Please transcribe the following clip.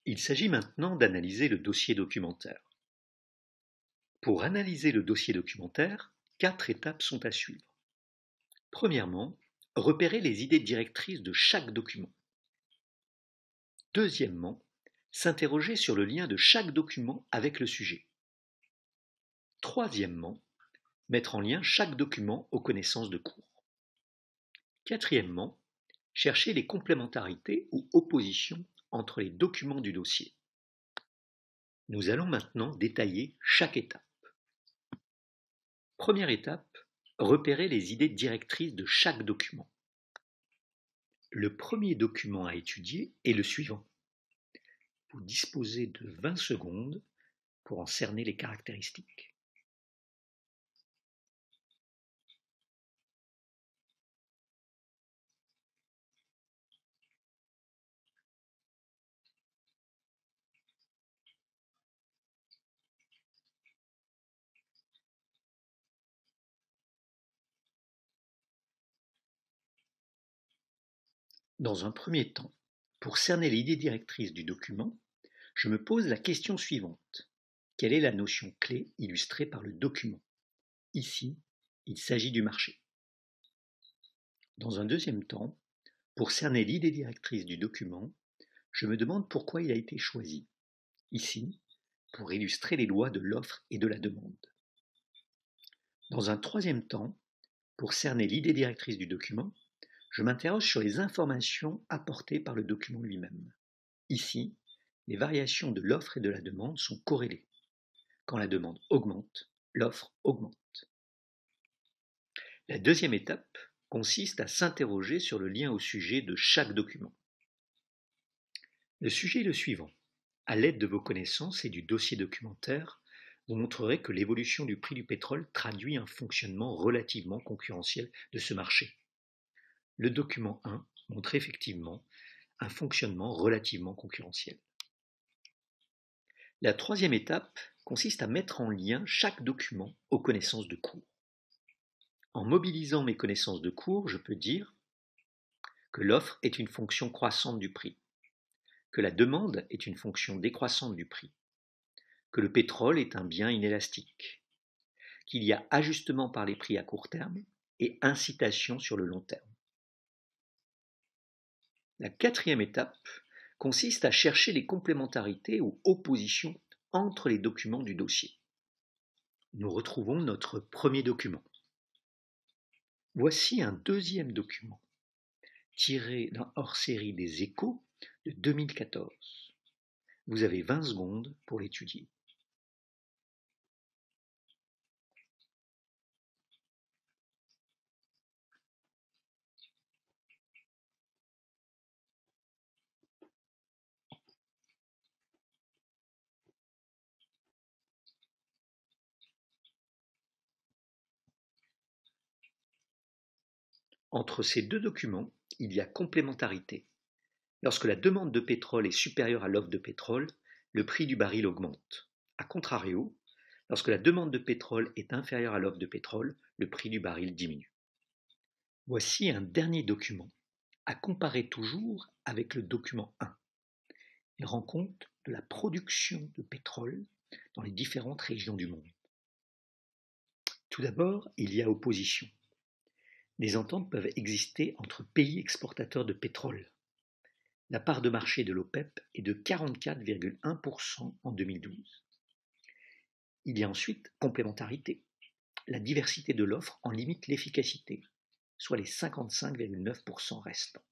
Il s'agit maintenant d'analyser le dossier documentaire. Pour analyser le dossier documentaire, 4 étapes sont à suivre. Premièrement, repérer les idées directrices de chaque document. Deuxièmement, s'interroger sur le lien de chaque document avec le sujet. Troisièmement, mettre en lien chaque document aux connaissances de cours. Quatrièmement, chercher les complémentarités ou oppositions entre les documents du dossier. Nous allons maintenant détailler chaque étape. Première étape, repérer les idées directrices de chaque document. Le premier document à étudier est le suivant. Vous disposez de 20 secondes pour en cerner les caractéristiques. Dans un premier temps, pour cerner l'idée directrice du document, je me pose la question suivante. Quelle est la notion clé illustrée par le document? Ici, il s'agit du marché. Dans un deuxième temps, pour cerner l'idée directrice du document, je me demande pourquoi il a été choisi. Ici, pour illustrer les lois de l'offre et de la demande. Dans un troisième temps, pour cerner l'idée directrice du document, je m'interroge sur les informations apportées par le document lui-même. Ici, les variations de l'offre et de la demande sont corrélées. Quand la demande augmente, l'offre augmente. La deuxième étape consiste à s'interroger sur le lien au sujet de chaque document. Le sujet est le suivant. À l'aide de vos connaissances et du dossier documentaire, vous montrerez que l'évolution du prix du pétrole traduit un fonctionnement relativement concurrentiel de ce marché. Le document 1 montre effectivement un fonctionnement relativement concurrentiel. La troisième étape consiste à mettre en lien chaque document aux connaissances de cours. En mobilisant mes connaissances de cours, je peux dire que l'offre est une fonction croissante du prix, que la demande est une fonction décroissante du prix, que le pétrole est un bien inélastique, qu'il y a ajustement par les prix à court terme et incitation sur le long terme. La quatrième étape consiste à chercher les complémentarités ou oppositions entre les documents du dossier. Nous retrouvons notre premier document. Voici un deuxième document, tiré d'un hors-série des Échos de 2014. Vous avez 20 secondes pour l'étudier. Entre ces deux documents, il y a complémentarité. Lorsque la demande de pétrole est supérieure à l'offre de pétrole, le prix du baril augmente. A contrario, lorsque la demande de pétrole est inférieure à l'offre de pétrole, le prix du baril diminue. Voici un dernier document, à comparer toujours avec le document 1. Il rend compte de la production de pétrole dans les différentes régions du monde. Tout d'abord, il y a opposition. Des ententes peuvent exister entre pays exportateurs de pétrole. La part de marché de l'OPEP est de 44,1% en 2012. Il y a ensuite complémentarité. La diversité de l'offre en limite l'efficacité, soit les 55,9% restants.